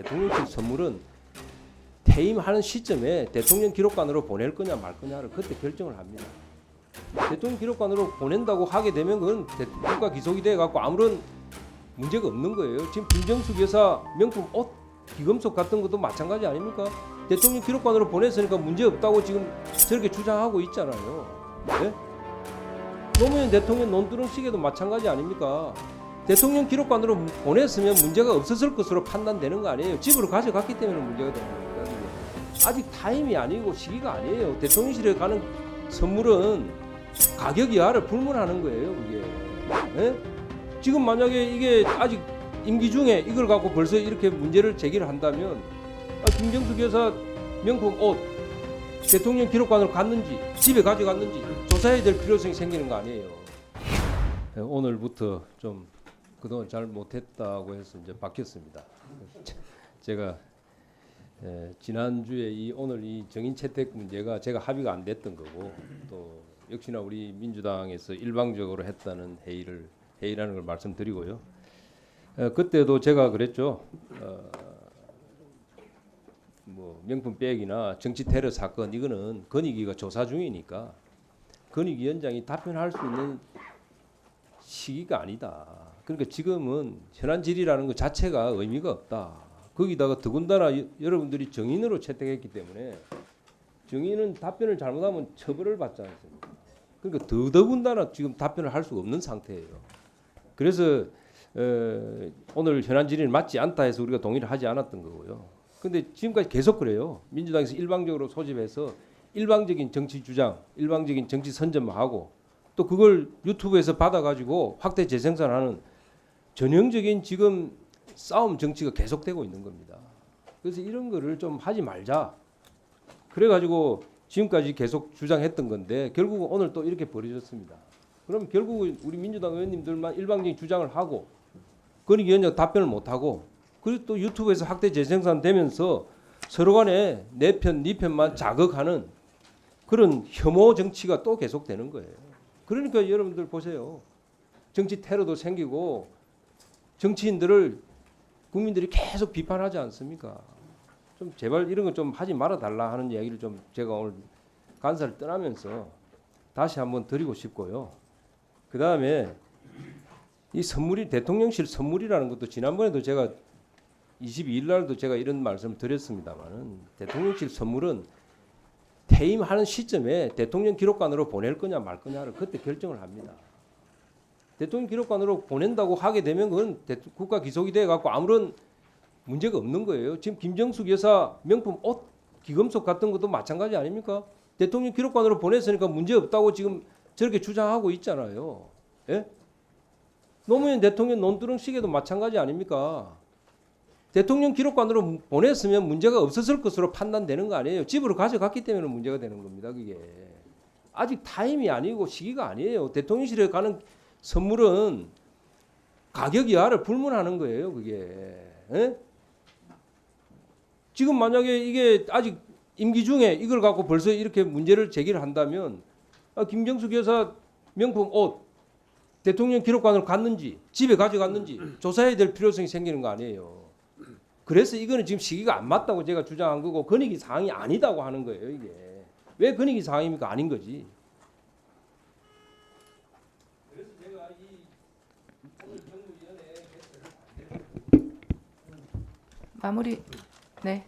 대통령실 선물은 퇴임하는 시점에 대통령 기록관으로 보낼 거냐 말 거냐를 그때 결정을 합니다. 대통령 기록관으로 보낸다고 하게 되면 그건 국가 기속이 돼 갖고 아무런 문제가 없는 거예요. 지금 김정숙 여사 명품 옷, 기금속 같은 것도 마찬가지 아닙니까? 대통령 기록관으로 보냈으니까 문제 없다고 지금 저렇게 주장하고 있잖아요. 네? 노무현 대통령 논두렁시계도 마찬가지 아닙니까? 대통령 기록관으로 보냈으면 문제가 없었을 것으로 판단되는 거 아니에요. 집으로 가져갔기 때문에 문제가 되는 겁니다. 이게. 아직 타임이 아니고 시기가 아니에요. 대통령실에 가는 선물은 가격이하를 불문하는 거예요. 그게. 네? 지금 만약에 이게 아직 임기 중에 이걸 갖고 벌써 이렇게 문제를 제기를 한다면 김정숙 여사 명품 옷 대통령 기록관으로 갔는지 집에 가져갔는지 조사해야 될 필요성이 생기는 거 아니에요. 오늘부터 좀 그동안 잘 못했다고 해서 이제 바뀌었습니다. 제가 지난주에 오늘 이 정인 채택 문제가 제가 합의가 안 됐던 거고 또 역시나 우리 민주당에서 일방적으로 했다는 회의라는 걸 말씀드리고요. 그때도 제가 그랬죠. 뭐 명품 백이나 정치 테러 사건 이거는 건의기가 조사 중이니까 건의위원장이 답변할 수 있는 시기가 아니다. 그러니까 지금은 현안 질의라는 것 자체가 의미가 없다. 거기다가 더군다나 여러분들이 정인으로 채택했기 때문에 정인은 답변을 잘못하면 처벌을 받지 않습니까? 그러니까 더더군다나 지금 답변을 할 수가 없는 상태예요. 그래서 오늘 현안 질의는 맞지 않다 해서 우리가 동의를 하지 않았던 거고요. 근데 지금까지 계속 그래요. 민주당에서 일방적으로 소집해서 일방적인 정치 주장, 일방적인 정치 선전만 하고 또 그걸 유튜브에서 받아가지고 확대 재생산하는 전형적인 지금 싸움 정치가 계속되고 있는 겁니다. 그래서 이런 거를 좀 하지 말자. 그래가지고 지금까지 계속 주장했던 건데 결국은 오늘 또 이렇게 벌어졌습니다. 그럼 결국은 우리 민주당 의원님들만 일방적인 주장을 하고 건의위원장 답변을 못하고 그리고 또 유튜브에서 확대 재생산되면서 서로 간에 내 편, 네 편만 자극하는 그런 혐오 정치가 또 계속되는 거예요. 그러니까 여러분들 보세요. 정치 테러도 생기고 정치인들을 국민들이 계속 비판하지 않습니까? 좀 제발 이런 거 좀 하지 말아 달라 하는 이야기를 좀 제가 오늘 간사를 떠나면서 다시 한번 드리고 싶고요. 그 다음에 이 선물이 대통령실 선물이라는 것도 지난번에도 제가 22일 날도 제가 이런 말씀을 드렸습니다만은 대통령실 선물은 퇴임하는 시점에 대통령 기록관으로 보낼 거냐 말 거냐를 그때 결정을 합니다. 대통령 기록관으로 보낸다고 하게 되면 그건 국가 기속이 돼 갖고 아무런 문제가 없는 거예요. 지금 김정숙 여사 명품 옷, 기금속 같은 것도 마찬가지 아닙니까? 대통령 기록관으로 보냈으니까 문제 없다고 지금 저렇게 주장하고 있잖아요. 예? 노무현 대통령 논두렁시계도 마찬가지 아닙니까? 대통령 기록관으로 보냈으면 문제가 없었을 것으로 판단되는 거 아니에요. 집으로 가져갔기 때문에 문제가 되는 겁니다. 그게 아직 타임이 아니고 시기가 아니에요. 대통령실에 가는 선물은 가격 이하를 불문하는 거예요. 그게 에? 지금 만약에 이게 아직 임기 중에 이걸 갖고 벌써 이렇게 문제를 제기를 한다면 김정숙 여사 명품 옷 대통령 기록관으로 갔는지 집에 가져갔는지 조사해야 될 필요성이 생기는 거 아니에요. 그래서 이거는 지금 시기가 안 맞다고 제가 주장한 거고 건의기 사항이 아니다고 하는 거예요. 이게 왜 건의기 사항입니까? 아닌 거지. 그래서 제가 이 오늘 정무위원회 마무리. 네.